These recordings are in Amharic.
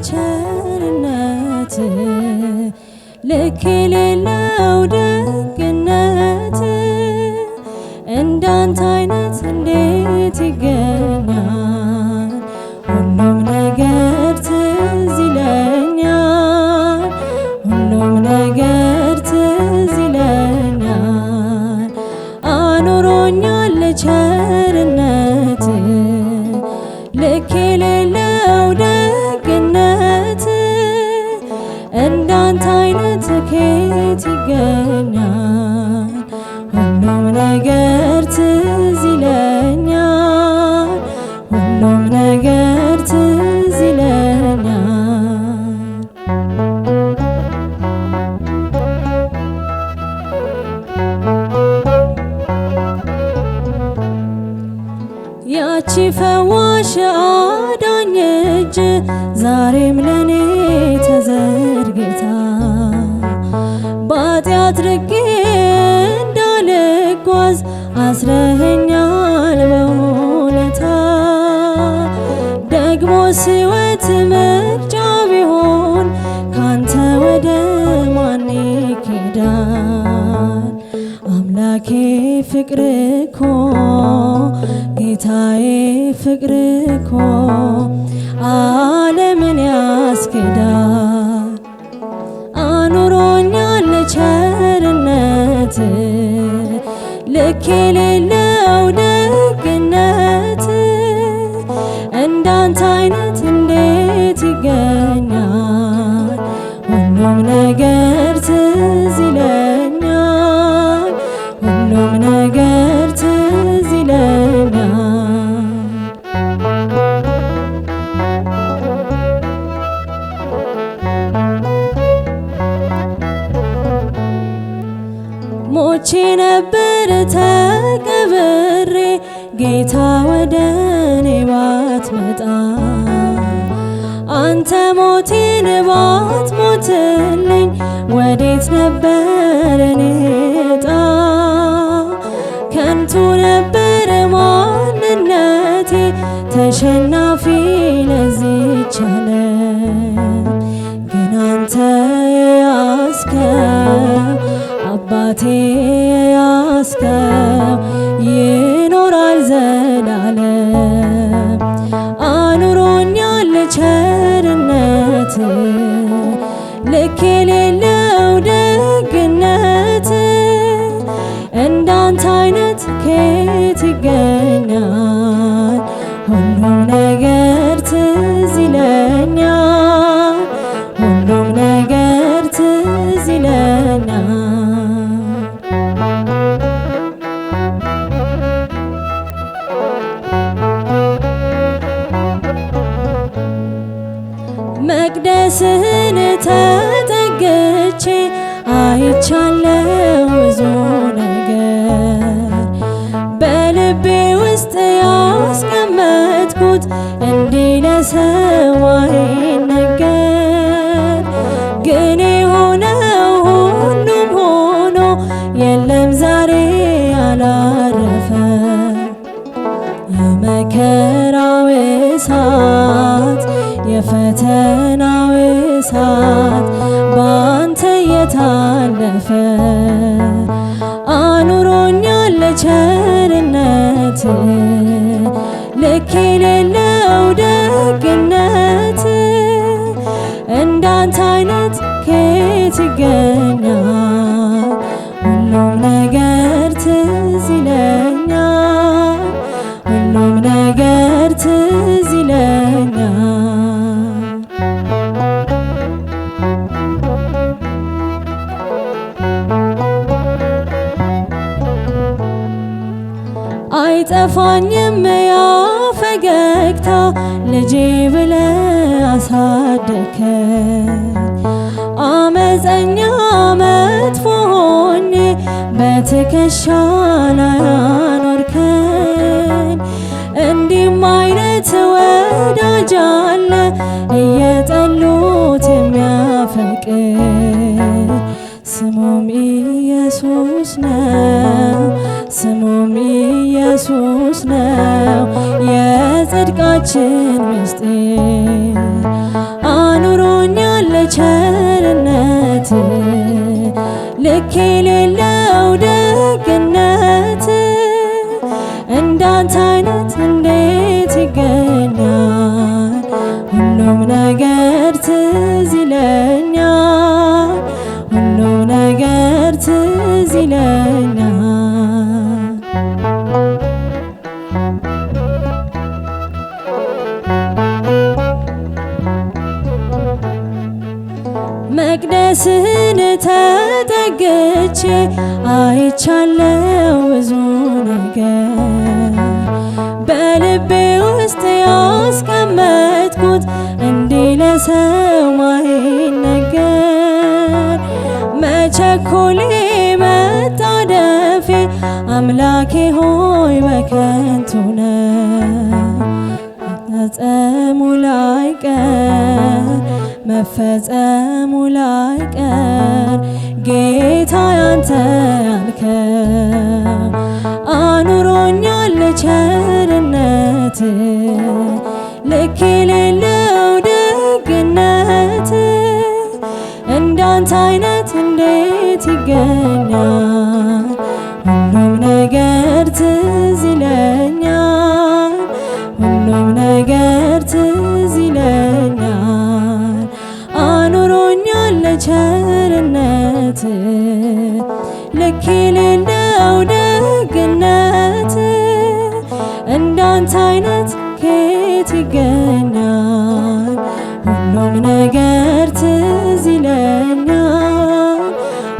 ቸርነት ልክ የሌለው ደግነት እንዳንተ አይነት እንዴት ይገኛል? ሁሉም ነገር ትዝ ይለኛል፣ ሁሉም ነገር ትዝ ይለኛል። አኑሮኛል ቸርነት ልክ የሌለው ደግነት እንዳንተ አይነት ከየት ይገኛል? ሁሉም ነገር ትዝ ይለኛል፣ ሁሉም ነገር ትዝ ይለኛል። ያቺ ፈዋሽ አዳኝ እጅ ዛሬም ለኔ ተዘርግታ በኃጢአት ርቄ እንዳልጓዝ አስረኸኛል በውለታ። ደግሞ ሕይወት ምርጫ ቢሆን ካንተ ወደ ማን ይኬዳል? አምላኬ ፍቅር እኮ ጌታዬ ፍቅር እኮ ዓለምን ያስኬዳል። አኑሮኛል ቸርነት ልክ የሌለው ደግነት እንዳንተ አይነት እንዴት ይገኛል? ሁሉም ነገር ትዝ ይለኛል፣ ሁሉም ነገር ትዝ ይለኛል። ሞቼ ነበር ተቀብሬ ጌታ ወደ እኔ ባትመጣ፣ አንተ ሞቴን ባትሞትልኝ ወዴት ነበር እኔ ዕጣ? ከንቱ ነበር ማንነቴ ተሸናፊ ለዚች ዓለም፣ ግን አንተ ያስከው አባቴ ያስከው ይኖራል ዘላለም። አኑሮኛል ቸርነት ልክ የሌለው ደግነት እንዳንተ አይነት ከየት ይገኛል? ሁሉም ነገር ትዝ ይለኛል፣ ሁሉም ነገር ትዝ ይለኛል። መቅደስህን ተጠግቼ አይቻለው ብዙ ነገር፣ በልቤ ውስጥ ያስቀመጥኩት እንዲህ ለሰው አይነገር። ግን የሆነው ሁሉም ሆኖ የለም ዛሬ ያላረፈ፣ የመከራው እሳት የፈተናው እሳት ባንተ የታለፈ። አኑሮኛል ቸርነት ልክ የሌለው ደግነት እንዳንተ አይነት ከየት ይገኛል? ሁሉም ነገር ትዝ ይለኛል፣ ሁሉም ነገር ትዝ ይለኛል። አይጠፋኝም ያ ፈገግታ ልጄ ብለህ አሳደግከኝ። አመፀኛ መጥፎ ሆኜ በትከሻ ላይ አኖርከኝ። እንዲህም አይነት ወዳጅ አለ እየጠሉት የሚያፈቅር፣ ስሙም ኢየሱስ ነው፣ ስሙም ኢየሱስ ነው የጽድቃችን ምስጢር። ልክ የሌለው ደግነት እንዳንተ አይነት እንዴት ይገኛል? ሁሉም ነገር ትዝ ይለኛል፣ ሁሉም ነገር ትዝ ይለኛል። መቅደስህን ተጠግቼ አይቻለው ብዙ ነገር በልቤ ውስጥ ያስቀመጥኩት እንዲህ ለሰው ማይነገር። መቸኮሌ መጣደፌ አምላኬ ሆይ በከንቱ ነው። መፈጸሙ ላይቀር መፈጸሙ ላይቀር ጌታ ያንተ ያልከው አኑሮኛል ቸርነት ልክ የሌለው ደግነት እንዳንተ አይነት እንዴት ይገኛል? ሁሉም ነገር ትዝ ይለኛል፣ ሁሉም ነገር ትዝ ይለኛል። አኑሮኛል ለቸርነት ልክ የሌለው ደግነት እንዳንተ አይነት ከየት ይገኛል? ሁሉም ነገር ትዝ ይለኛል፣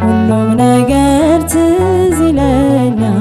ሁሉም ነገር ትዝ ይለኛል።